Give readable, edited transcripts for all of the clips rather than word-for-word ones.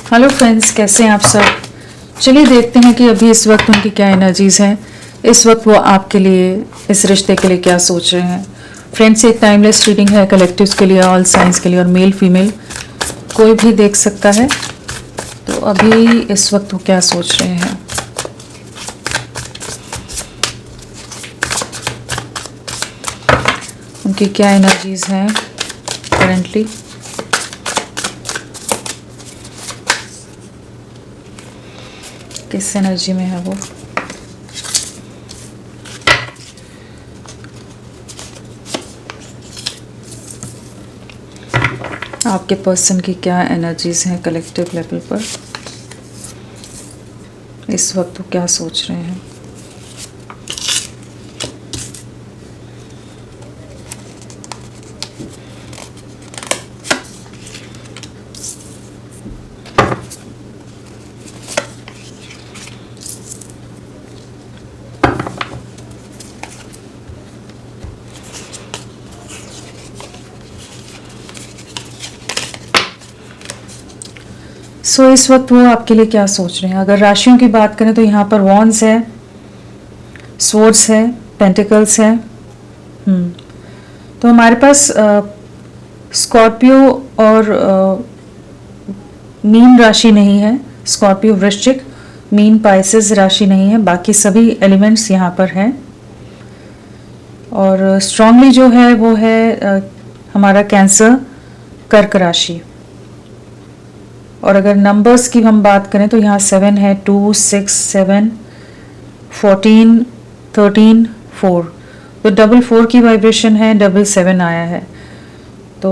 Hello friends, कैसे हैं आप सब। चलिए देखते हैं कि अभी इस वक्त उनकी क्या एनर्जीज़ हैं। इस वक्त वो आपके लिए, इस रिश्ते के लिए क्या सोच रहे हैं। फ्रेंड्स, एक टाइमलेस रीडिंग है कलेक्टिव्स के लिए, ऑल साइंस के लिए, और मेल फीमेल कोई भी देख सकता है। तो अभी इस वक्त वो क्या सोच रहे हैं। उनकी क्या एनर्जीज़ हैं करेंटली। किस एनर्जी में है वो। आपके पर्सन की क्या एनर्जीज हैं कलेक्टिव लेवल पर। इस वक्त वो क्या सोच रहे हैं। इस वक्त वो आपके लिए क्या सोच रहे हैं। अगर राशियों की बात करें तो यहाँ पर वॉन्ड्स है, स्वॉर्ड्स है, पेंटिकल्स है। तो हमारे पास स्कॉर्पियो और मीन राशि नहीं है। स्कॉर्पियो, वृश्चिक, मीन, पाइसेस राशि नहीं है। बाकी सभी एलिमेंट्स यहाँ पर हैं। और स्ट्रांगली जो है वो है हमारा कैंसर, कर्क राशि। और अगर नंबर्स की हम बात करें तो यहाँ 7 है, 2, 6, 7, 14, 13, 4। तो 4 की वाइब्रेशन है, 7 आया है। तो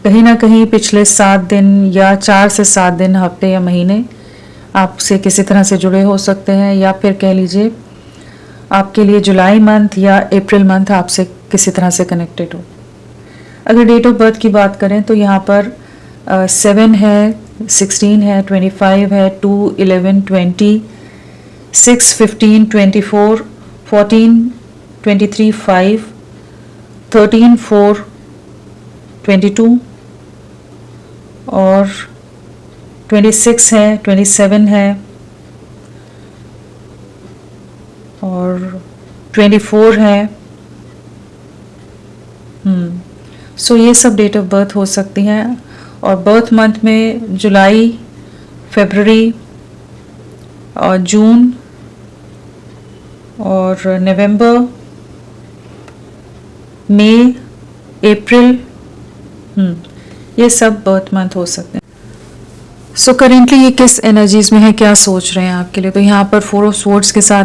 कहीं ना कहीं पिछले 7 दिन या 4 से 7 दिन, हफ्ते या महीने आपसे किसी तरह से जुड़े हो सकते हैं, या फिर कह लीजिए आपके लिए जुलाई मंथ या अप्रैल मंथ आपसे किसी तरह से कनेक्टेड हो। अगर डेट ऑफ बर्थ की बात करें तो यहाँ पर 7 है, 16 है, 25 है, 2, 11, 20, 6, 15, 24, 14, 23, 5, 13, 4, 22 और 26 है, 27 है और 24 है। ये सब डेट ऑफ बर्थ हो सकती हैं। और बर्थ मंथ में जुलाई, फरवरी और जून और नवंबर, मई, अप्रैल, ये सब बर्थ मंथ हो सकते हैं। करेंटली ये किस एनर्जीज में है, क्या सोच रहे हैं आपके लिए। तो यहाँ पर 4 ऑफ स्वॉर्ड्स के साथ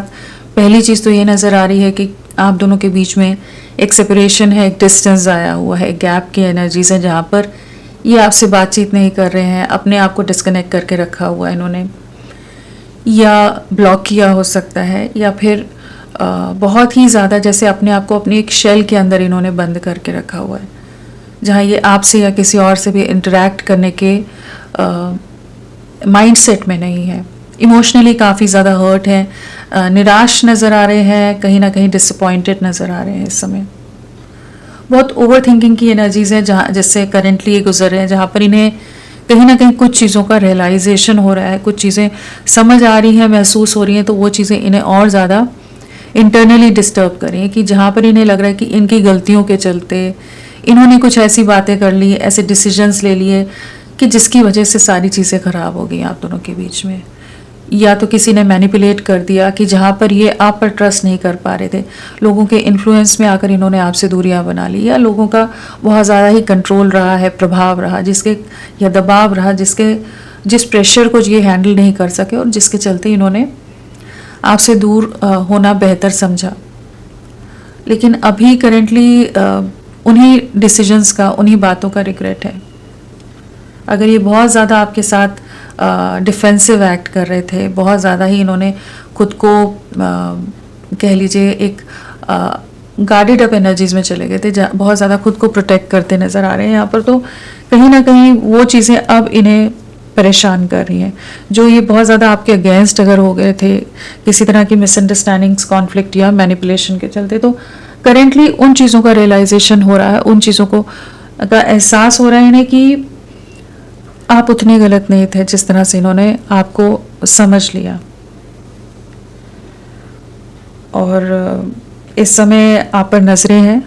पहली चीज़ तो ये नज़र आ रही है कि आप दोनों के बीच में एक सेपरेशन है, एक डिस्टेंस आया हुआ है, गैप की एनर्जीज है, जहाँ पर ये आपसे बातचीत नहीं कर रहे हैं, अपने आप को डिस्कनेक्ट करके रखा हुआ है इन्होंने, या ब्लॉक किया हो सकता है, या फिर बहुत ही ज़्यादा जैसे अपने आप को अपनी एक शेल के अंदर इन्होंने बंद करके रखा हुआ है, जहाँ ये आपसे या किसी और से भी इंटरेक्ट करने के माइंडसेट में नहीं है। इमोशनली काफ़ी ज़्यादा हर्ट है, निराश नज़र आ रहे हैं, कहीं ना कहीं डिसअपॉइंटेड नज़र आ रहे हैं इस समय। बहुत ओवर थिंकिंग की एनर्जीज है जहाँ जिससे करेंटली ये गुजर रहे हैं, जहाँ पर इन्हें कहीं ना कहीं कुछ चीज़ों का रियलाइजेशन हो रहा है, कुछ चीज़ें समझ आ रही हैं, महसूस हो रही हैं। तो वो चीज़ें इन्हें और ज़्यादा इंटरनली डिस्टर्ब कर रही हैं कि जहाँ पर इन्हें लग रहा है कि इनकी गलतियों के चलते इन्होंने कुछ ऐसी बातें कर ली, ऐसे डिसीजंस ले लिए कि जिसकी वजह से सारी चीज़ें ख़राब हो गई आप दोनों के बीच में। या तो किसी ने मैनिपुलेट कर दिया कि जहाँ पर ये आप पर ट्रस्ट नहीं कर पा रहे थे, लोगों के इन्फ्लुएंस में आकर इन्होंने आपसे दूरियां बना ली, या लोगों का बहुत ज़्यादा ही कंट्रोल रहा है, प्रभाव रहा, जिसके या दबाव रहा, जिस प्रेशर को ये हैंडल नहीं कर सके और जिसके चलते इन्होंने आपसे दूर होना बेहतर समझा। लेकिन अभी करेंटली उन्हीं डिसीजंस का, उन्हीं बातों का रिग्रेट है। अगर ये बहुत ज़्यादा आपके साथ डिफेंसिव एक्ट कर रहे थे, बहुत ज़्यादा ही इन्होंने खुद को कह लीजिए एक गार्डेड अप एनर्जीज में चले गए थे, बहुत ज़्यादा खुद को प्रोटेक्ट करते नज़र आ रहे हैं यहाँ पर। तो कहीं ना कहीं वो चीज़ें अब इन्हें परेशान कर रही हैं, जो ये बहुत ज़्यादा आपके अगेंस्ट अगर हो गए थे किसी तरह की मिसअंडरस्टैंडिंग्स, कॉन्फ्लिक्ट या मैनिपुलेशन के चलते, तो करेंटली उन चीज़ों का रियलाइजेशन हो रहा है, उन चीज़ों को का एहसास हो रहा है इन्हें कि आप उतने गलत नहीं थे जिस तरह से इन्होंने आपको समझ लिया। और इस समय आप पर नज़रें हैं,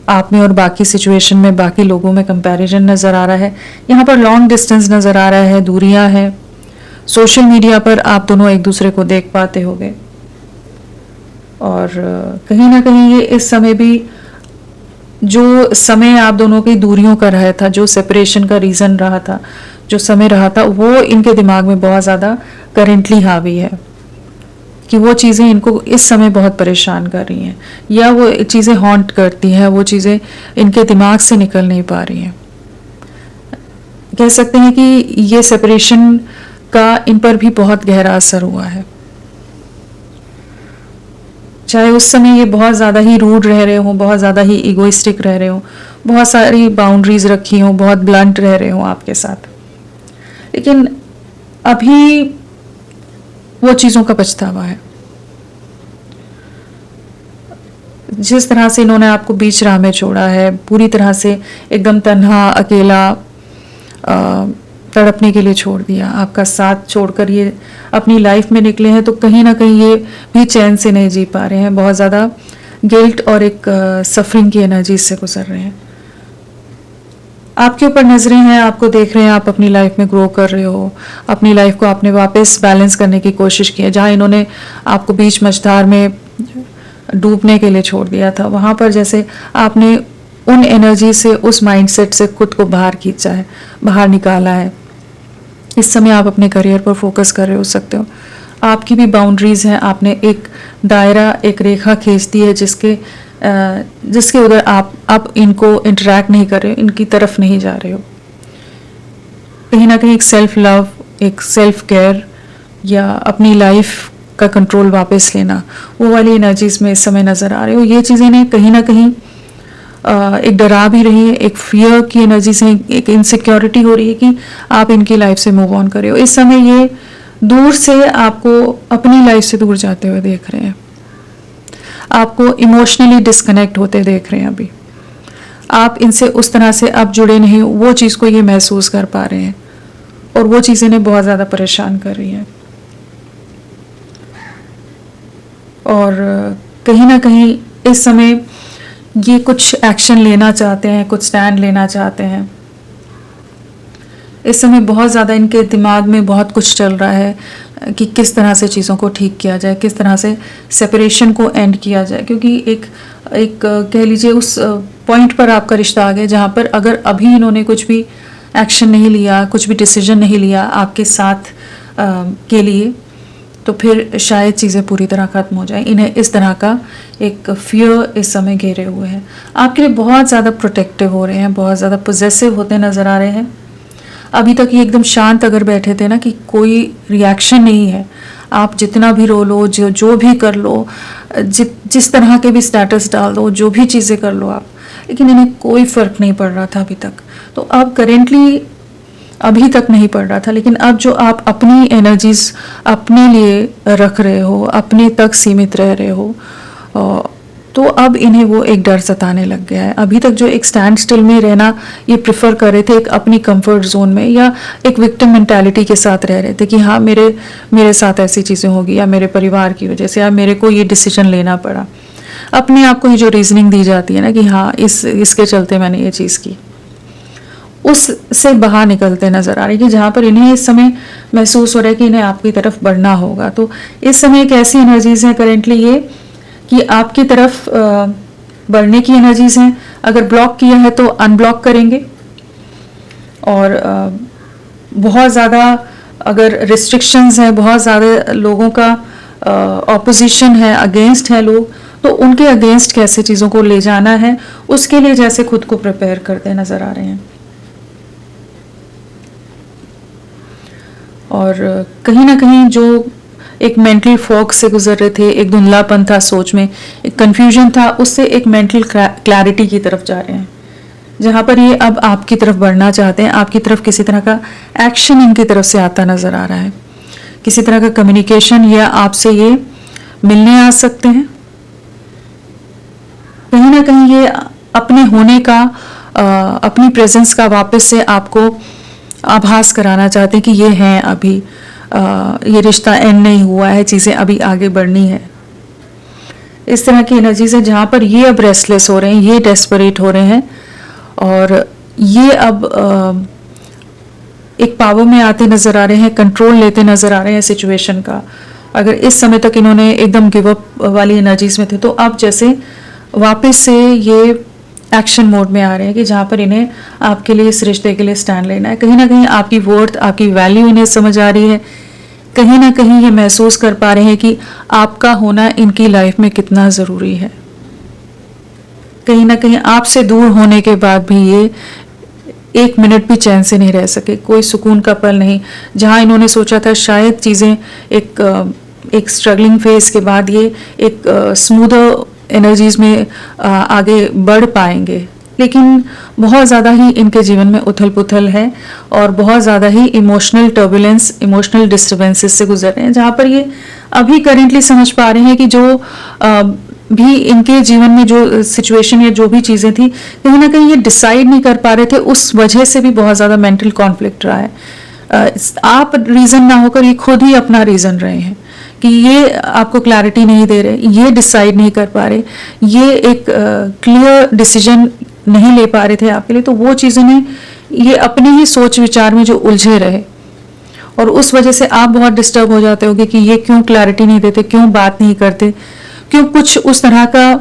आप में और बाकी सिचुएशन में, बाकी लोगों में कंपैरिजन नज़र आ रहा है। यहाँ पर लॉन्ग डिस्टेंस नज़र आ रहा है, दूरियां हैं। सोशल मीडिया पर आप दोनों एक दूसरे को देख पाते होंगे और कहीं ना कहीं ये इस समय भी जो समय आप दोनों की दूरियों का रहा था, जो सेपरेशन का रीज़न रहा था, जो समय रहा था, वो इनके दिमाग में बहुत ज़्यादा करेंटली हावी है कि वो चीज़ें इनको इस समय बहुत परेशान कर रही हैं या वो चीज़ें हॉन्ट करती हैं, वो चीज़ें इनके दिमाग से निकल नहीं पा रही हैं। कह सकते हैं कि ये सेपरेशन का इन पर भी बहुत गहरा असर हुआ है। चाहे उस समय ये बहुत ज़्यादा ही रूड रह रहे हों, बहुत ज़्यादा ही इगोइस्टिक रह रहे हों, बहुत सारी बाउंड्रीज रखी हों, बहुत ब्लंट रह रहे हों आपके साथ, लेकिन अभी वो चीज़ों का पछतावा है। जिस तरह से इन्होंने आपको बीच राह में छोड़ा है, पूरी तरह से एकदम तन्हा अकेला तड़पने के लिए छोड़ दिया, आपका साथ छोड़कर ये अपनी लाइफ में निकले हैं, तो कहीं ना कहीं ये भी चैन से नहीं जी पा रहे हैं, बहुत ज़्यादा गिल्ट और एक सफरिंग की एनर्जी से गुजर रहे हैं। आपके ऊपर नजरें हैं, आपको देख रहे हैं, आप अपनी लाइफ में ग्रो कर रहे हो, अपनी लाइफ को आपने वापस बैलेंस करने की कोशिश की है। जहाँ इन्होंने आपको बीच मझधार में डूबने के लिए छोड़ दिया था, वहाँ पर जैसे आपने उन एनर्जी से, उस माइंडसेट से खुद को बाहर खींचा है, बाहर निकाला है। इस समय आप अपने करियर पर फोकस कर रहे हो सकते हो। आपकी भी बाउंड्रीज हैं, आपने एक दायरा, एक रेखा खींच दी है जिसके उधर आप अब इनको इंटरेक्ट नहीं कर रहे हो, इनकी तरफ नहीं जा रहे हो। कहीं ना कहीं एक सेल्फ लव, एक सेल्फ केयर या अपनी लाइफ का कंट्रोल वापस लेना, वो वाली एनर्जीज में इस समय नज़र आ रहे हो। ये चीज़ें ने कहीं ना कहीं एक डरा भी रही है, एक फियर की एनर्जी से, एक इनसिक्योरिटी हो रही है कि आप इनकी लाइफ से मूव ऑन कर रहे हो। इस समय ये दूर से आपको अपनी लाइफ से दूर जाते हुए देख रहे हैं, आपको इमोशनली डिस्कनेक्ट होते देख रहे हैं। अभी आप इनसे उस तरह से अब जुड़े नहीं, वो चीज़ को ये महसूस कर पा रहे हैं और वो चीज़ें इन्हें बहुत ज़्यादा परेशान कर रही हैं। और कहीं ना कहीं इस समय ये कुछ एक्शन लेना चाहते हैं, कुछ स्टैंड लेना चाहते हैं। इस समय बहुत ज़्यादा इनके दिमाग में बहुत कुछ चल रहा है कि किस तरह से चीज़ों को ठीक किया जाए, किस तरह से सेपरेशन को एंड किया जाए, क्योंकि एक कह लीजिए उस पॉइंट पर आपका रिश्ता आ गया जहाँ पर अगर अभी इन्होंने कुछ भी एक्शन नहीं लिया, कुछ भी डिसीजन नहीं लिया आपके साथ के लिए, तो फिर शायद चीज़ें पूरी तरह ख़त्म हो जाए। इन्हें इस तरह का एक फियर इस समय घेरे हुए है। आपके लिए बहुत ज़्यादा प्रोटेक्टिव हो रहे हैं, बहुत ज़्यादा पोजेसिव होते नज़र आ रहे हैं। अभी तक ये एकदम शांत अगर बैठे थे ना कि कोई रिएक्शन नहीं है, आप जितना भी रो लो, जो भी कर लो, जिस तरह के भी स्टेटस डाल दो, जो भी चीज़ें कर लो आप, लेकिन इन्हें कोई फ़र्क नहीं पड़ रहा था अभी तक। तो अब करेंटली अभी तक नहीं पड़ रहा था, लेकिन अब जो आप अपनी एनर्जीज अपने लिए रख रहे हो, अपने तक सीमित रह रहे हो, तो अब इन्हें वो एक डर सताने लग गया है। अभी तक जो एक स्टैंड स्टिल में रहना ये प्रेफर कर रहे थे, एक अपनी कंफर्ट जोन में या एक विक्टिम मेंटालिटी के साथ रह रहे थे कि हाँ मेरे साथ ऐसी चीज़ें होगी या मेरे परिवार की वजह से या मेरे को ये डिसीजन लेना पड़ा। अपने आप को ये जो रीजनिंग दी जाती है ना कि हाँ इसके चलते मैंने ये चीज़ की, उससे बाहर निकलते नज़र आ रही है कि जहाँ पर इन्हें इस समय महसूस हो रहा है कि इन्हें आपकी तरफ बढ़ना होगा। तो इस समय एक ऐसी एनर्जीज हैं करेंटली ये कि आपकी तरफ बढ़ने की एनर्जीज हैं। अगर ब्लॉक किया है तो अनब्लॉक करेंगे, और बहुत ज़्यादा अगर रिस्ट्रिक्शंस हैं, बहुत ज़्यादा लोगों का ऑपोजिशन है, अगेंस्ट है लोग, तो उनके अगेंस्ट कैसे चीज़ों को ले जाना है उसके लिए जैसे खुद को प्रिपेयर करते नज़र आ रहे हैं। और कहीं ना कहीं जो एक मेंटल फॉग से गुजर रहे थे, एक धुंधलापन था सोच में, एक कन्फ्यूजन था, उससे एक मेंटल क्लैरिटी की तरफ जा रहे हैं, जहाँ पर ये अब आपकी तरफ बढ़ना चाहते हैं। आपकी तरफ किसी तरह का एक्शन इनकी तरफ से आता नज़र आ रहा है, किसी तरह का कम्युनिकेशन, या आपसे ये मिलने आ सकते हैं। कहीं ना कहीं ये अपने होने का, अपनी प्रेजेंस का वापस से आपको आभास कराना चाहते हैं कि ये हैं अभी, ये रिश्ता एंड नहीं हुआ है, चीज़ें अभी आगे बढ़नी है। इस तरह की एनर्जीज है जहाँ पर ये अब रेस्टलेस हो रहे हैं, ये डेस्परेट हो रहे हैं और ये अब एक पावर में आते नज़र आ रहे हैं, कंट्रोल लेते नज़र आ रहे हैं सिचुएशन का। अगर इस समय तक इन्होंने एकदम गिव अप वाली एनर्जीज में थे, तो अब जैसे वापस से ये एक्शन मोड में आ रहे हैं कि जहाँ पर इन्हें आपके लिए, इस रिश्ते के लिए स्टैंड लेना है। कहीं ना कहीं आपकी वर्थ, आपकी वैल्यू इन्हें समझ आ रही है। कहीं ना कहीं ये महसूस कर पा रहे हैं कि आपका होना इनकी लाइफ में कितना ज़रूरी है। कहीं ना कहीं आपसे दूर होने के बाद भी ये एक मिनट भी चैन से नहीं रह सके, कोई सुकून का पल नहीं। जहाँ इन्होंने सोचा था शायद चीज़ें एक स्ट्रगलिंग फेज के बाद ये एक स्मूदर एनर्जीज में आगे बढ़ पाएंगे, लेकिन बहुत ज़्यादा ही इनके जीवन में उथल पुथल है और बहुत ज़्यादा ही इमोशनल टर्बुलेंस, इमोशनल डिस्टर्बेंसेस से गुजर रहे हैं। जहाँ पर ये अभी करेंटली समझ पा रहे हैं कि जो भी इनके जीवन में जो सिचुएशन या जो भी चीज़ें थी, कहीं ना कहीं ये डिसाइड नहीं कर पा रहे थे, उस वजह से भी बहुत ज़्यादा मेंटल कॉन्फ्लिक्ट रहा है। आप रीज़न ना होकर ये खुद ही अपना रीज़न रहे हैं कि ये आपको क्लैरिटी नहीं दे रहे, ये डिसाइड नहीं कर पा रहे, ये एक क्लियर डिसीजन नहीं ले पा रहे थे आपके लिए। तो वो चीज़ों ने ये अपने ही सोच विचार में जो उलझे रहे और उस वजह से आप बहुत डिस्टर्ब हो जाते होगे कि ये क्यों क्लैरिटी नहीं देते, क्यों बात नहीं करते, क्यों कुछ उस तरह का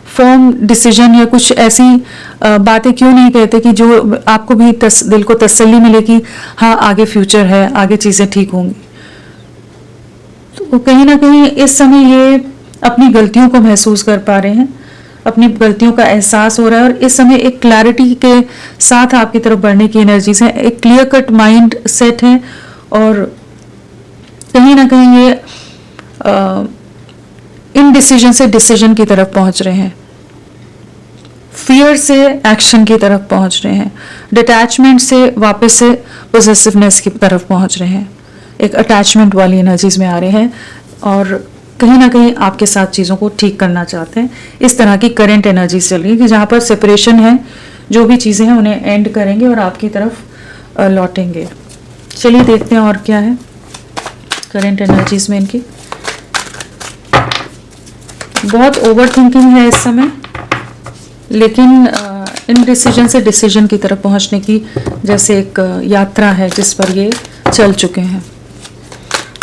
फर्म डिसीजन या कुछ ऐसी बातें क्यों नहीं कहते कि जो आपको भी दिल को तसल्ली मिले कि हाँ आगे फ्यूचर है, आगे चीज़ें ठीक होंगी। तो कहीं ना कहीं इस समय ये अपनी गलतियों को महसूस कर पा रहे हैं, अपनी गलतियों का एहसास हो रहा है और इस समय एक क्लैरिटी के साथ आपकी तरफ बढ़ने की एनर्जीज है, एक क्लियर कट माइंड सेट है और कहीं ना कहीं ये इनडिसीजन से डिसीजन की तरफ पहुंच रहे हैं, फियर से एक्शन की तरफ पहुंच रहे हैं, डिटैचमेंट से वापस से पोजेसिवनेस की तरफ पहुंच रहे हैं, एक अटैचमेंट वाली एनर्जीज में आ रहे हैं और कहीं ना कहीं आपके साथ चीज़ों को ठीक करना चाहते हैं। इस तरह की करंट एनर्जीज चल रही है कि जहाँ पर सेपरेशन है, जो भी चीज़ें हैं उन्हें एंड करेंगे और आपकी तरफ लौटेंगे। चलिए देखते हैं और क्या है करंट एनर्जीज में इनकी। बहुत ओवर थिंकिंग है इस समय, लेकिन इन डिसीजन से डिसीजन की तरफ पहुंचने की जैसे एक यात्रा है जिस पर ये चल चुके हैं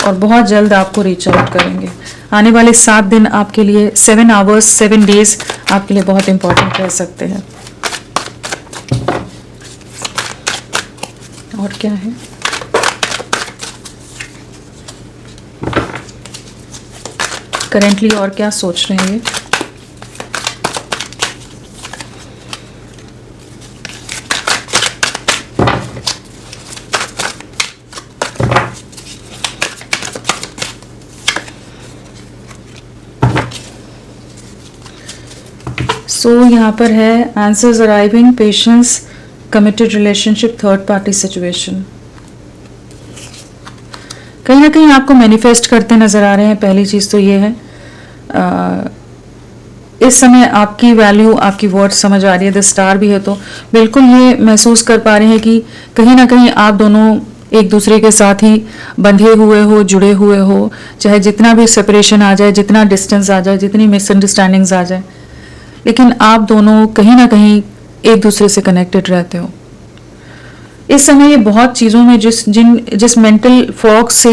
और बहुत जल्द आपको रीच आउट करेंगे। आने वाले 7 दिन आपके लिए, 7 आवर्स 7 डेज आपके लिए बहुत इंपॉर्टेंट रह सकते हैं। और क्या है करेंटली, और क्या सोच रहे हैं ये? यहाँ पर है answers arriving, patience, committed relationship, third party situation. कहीं ना कहीं आपको मैनिफेस्ट करते नजर आ रहे हैं। पहली चीज तो ये है इस समय आपकी वैल्यू, आपकी वर्थ समझ आ रही है। द स्टार भी है तो बिल्कुल ये महसूस कर पा रहे हैं कि कहीं ना कहीं आप दोनों एक दूसरे के साथ ही बंधे हुए हो, जुड़े हुए हो, चाहे जितना भी सेपरेशन आ जाए, जितना डिस्टेंस आ जाए, जितनी मिसअंडरस्टैंडिंग्स आ जाए, लेकिन आप दोनों कहीं ना कहीं एक दूसरे से कनेक्टेड रहते हो। इस समय ये बहुत चीज़ों में जिस मेंटल फॉग से,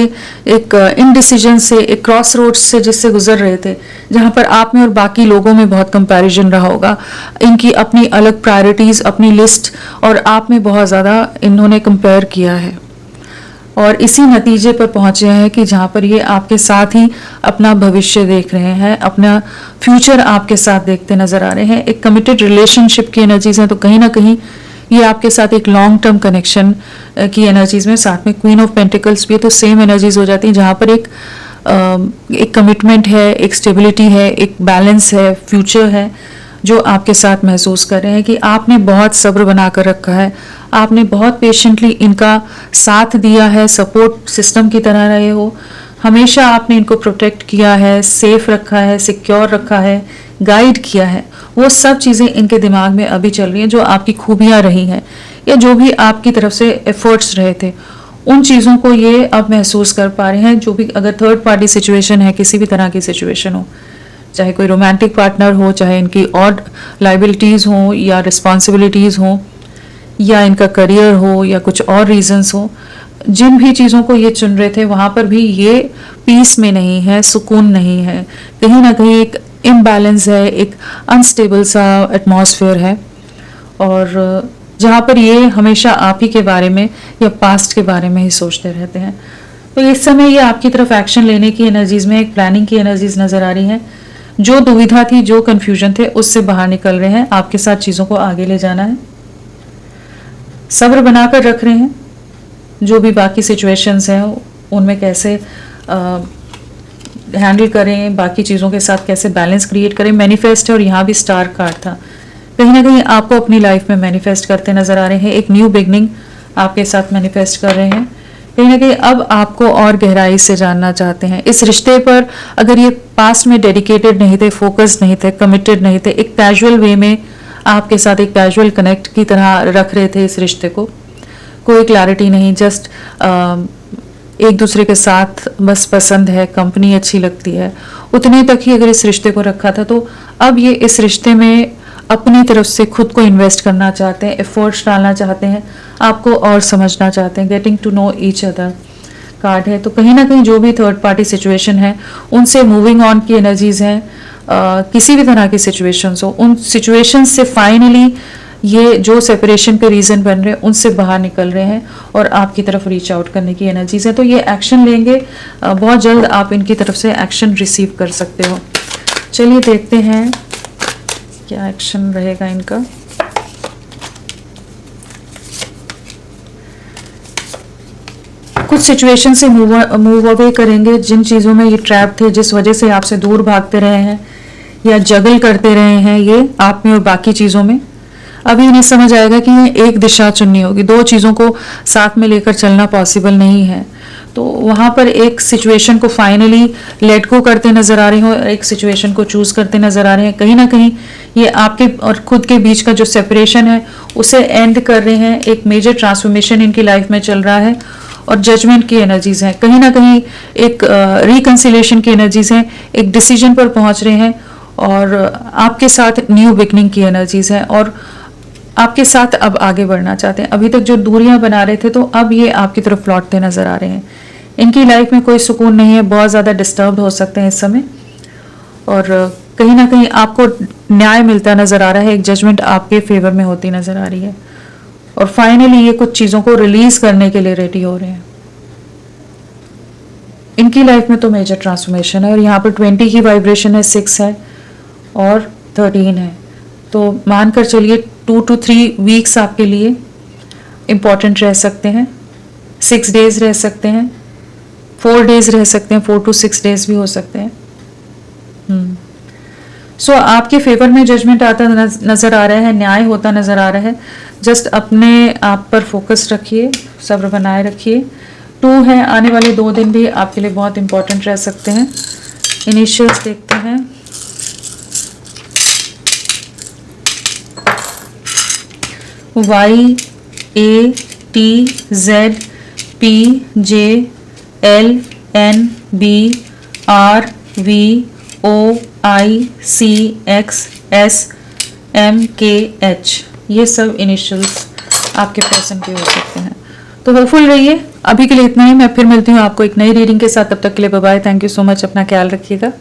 एक इनडिसीजन से, एक क्रॉस रोड्स से जिससे गुजर रहे थे, जहाँ पर आप में और बाकी लोगों में बहुत कंपैरिजन रहा होगा, इनकी अपनी अलग प्रायोरिटीज़, अपनी लिस्ट, और आप में बहुत ज़्यादा इन्होंने कंपेयर किया है और इसी नतीजे पर पहुंचे हैं कि जहाँ पर ये आपके साथ ही अपना भविष्य देख रहे हैं, अपना फ्यूचर आपके साथ देखते नजर आ रहे हैं। एक कमिटेड रिलेशनशिप की एनर्जीज हैं, तो कहीं ना कहीं ये आपके साथ एक लॉन्ग टर्म कनेक्शन की एनर्जीज में, साथ में क्वीन ऑफ पेंटिकल्स भी है, तो सेम एनर्जीज हो जाती हैं जहाँ पर एक कमिटमेंट है, एक स्टेबिलिटी है, एक बैलेंस है, फ्यूचर है, जो आपके साथ महसूस कर रहे हैं कि आपने बहुत सब्र बना कर रखा है, आपने बहुत पेशेंटली इनका साथ दिया है, सपोर्ट सिस्टम की तरह रहे हो, हमेशा आपने इनको प्रोटेक्ट किया है, सेफ रखा है, सिक्योर रखा है, गाइड किया है। वो सब चीज़ें इनके दिमाग में अभी चल रही हैं जो आपकी खूबियाँ रही हैं। या जो भी आपकी तरफ से एफर्ट्स रहे थे, उन चीज़ों को ये अब महसूस कर पा रहे हैं। जो भी अगर थर्ड पार्टी सिचुएशन है, किसी भी तरह की सिचुएशन हो, चाहे कोई रोमांटिक पार्टनर हो, चाहे इनकी और लाइबिलिटीज़ हो या रिस्पॉन्सिबिलिटीज़ हो, या इनका करियर हो, या कुछ और रीजंस हो, जिन भी चीज़ों को ये चुन रहे थे वहाँ पर भी ये पीस में नहीं है, सुकून नहीं है, कहीं ना कहीं एक इम्बैलेंस है, एक अनस्टेबल सा एटमॉस्फेयर है। और जहाँ पर ये हमेशा आप ही के बारे में या पास्ट के बारे में ही सोचते रहते हैं। तो इस समय ये आपकी तरफ एक्शन लेने की एनर्जीज में एक प्लानिंग की एनर्जीज नज़र आ रही हैं। जो दुविधा थी, जो कन्फ्यूजन थे, उससे बाहर निकल रहे हैं, आपके साथ चीज़ों को आगे ले जाना है, सब्र बनाकर रख रहे हैं। जो भी बाकी सिचुएशंस हैं उनमें कैसे हैंडल करें, बाकी चीज़ों के साथ कैसे बैलेंस क्रिएट करें। मैनिफेस्ट है और यहाँ भी स्टार कार्ड था। कहीं ना कहीं आपको अपनी लाइफ में मैनिफेस्ट करते नजर आ रहे हैं, एक न्यू बिगनिंग आपके साथ मैनिफेस्ट कर रहे हैं। कहीं ना कहीं अब आपको और गहराई से जानना चाहते हैं इस रिश्ते पर। अगर ये पास्ट में डेडिकेटेड नहीं थे, फोकस्ड नहीं थे, कमिटेड नहीं थे, एक कैजुअल वे में आपके साथ एक कैजुअल कनेक्ट की तरह रख रहे थे इस रिश्ते को, कोई क्लैरिटी नहीं, जस्ट एक दूसरे के साथ बस पसंद है, कंपनी अच्छी लगती है, उतने तक ही अगर इस रिश्ते को रखा था, तो अब ये इस रिश्ते में अपनी तरफ से खुद को इन्वेस्ट करना चाहते हैं, एफर्ट्स डालना चाहते हैं, आपको और समझना चाहते हैं। Getting to know each other card है। तो कहीं ना कहीं जो भी थर्ड पार्टी सिचुएशन है उनसे मूविंग ऑन की एनर्जीज हैं। किसी भी तरह की सिचुएशंस हो, उन सिचुएशंस से फाइनली ये जो सेपरेशन के रीज़न बन रहे हैं उनसे बाहर निकल रहे हैं और आपकी तरफ रीच आउट करने की एनर्जीज है। तो ये एक्शन लेंगे, बहुत जल्द आप इनकी तरफ से एक्शन रिसीव कर सकते हो। चलिए देखते हैं क्या एक्शन रहेगा इनका। कुछ सिचुएशन से मूव अवे करेंगे, जिन चीज़ों में ये ट्रैप थे, जिस वजह से आपसे दूर भागते रहे हैं या जगल करते रहे हैं ये आप में और बाकी चीज़ों में, अभी इन्हें समझ आएगा कि ये एक दिशा चुननी होगी, दो चीज़ों को साथ में लेकर चलना पॉसिबल नहीं है। तो वहाँ पर एक सिचुएशन को फाइनली लेट गो करते नज़र आ रहे हो, एक सिचुएशन को चूज़ करते नज़र आ रहे हैं। कहीं ना कहीं ये आपके और खुद के बीच का जो सेपरेशन है उसे एंड कर रहे हैं। एक मेजर ट्रांसफॉर्मेशन इनकी लाइफ में चल रहा है और जजमेंट की एनर्जीज हैं। कहीं ना कहीं एक रिकन्सिलेशन की एनर्जीज हैं, एक डिसीजन पर पहुंच रहे हैं और आपके साथ न्यू बिगनिंग की एनर्जीज हैं और आपके साथ अब आगे बढ़ना चाहते हैं। अभी तक जो दूरियां बना रहे थे तो अब ये आपकी तरफ लौटते नजर आ रहे हैं। इनकी लाइफ में कोई सुकून नहीं है, बहुत ज़्यादा डिस्टर्ब हो सकते हैं इस समय और कहीं ना कहीं आपको न्याय मिलता नजर आ रहा है, एक जजमेंट आपके फेवर में होती नजर आ रही है और फाइनली ये कुछ चीज़ों को रिलीज करने के लिए रेडी हो रहे हैं। इनकी लाइफ में तो मेजर ट्रांसफॉर्मेशन है और यहाँ पर 20 की वाइब्रेशन है, 6 है और 13 है। तो मानकर चलिए 2 to 3 वीक्स आपके लिए इम्पॉर्टेंट रह सकते हैं, 6 डेज रह सकते हैं, 4 डेज रह सकते हैं, 4 to 6 डेज भी हो सकते हैं। सो आपके फेवर में जजमेंट आता नजर आ रहा है, न्याय होता नजर आ रहा है। जस्ट अपने आप पर फोकस रखिए, सब्र बनाए रखिए। 2 है, आने वाले 2 दिन भी आपके लिए बहुत इंपॉर्टेंट रह सकते हैं। इनिशियल्स देखते हैं। YATZPJLNBRVOICXSMKH, ये सब इनिशियल्स आपके पर्सन के हो सकते हैं। तो होपफुल रहिए। अभी के लिए इतना ही, मैं फिर मिलती हूँ आपको एक नई रीडिंग के साथ। तब तक के लिए bye bye. Thank you so much, अपना ख्याल रखिएगा।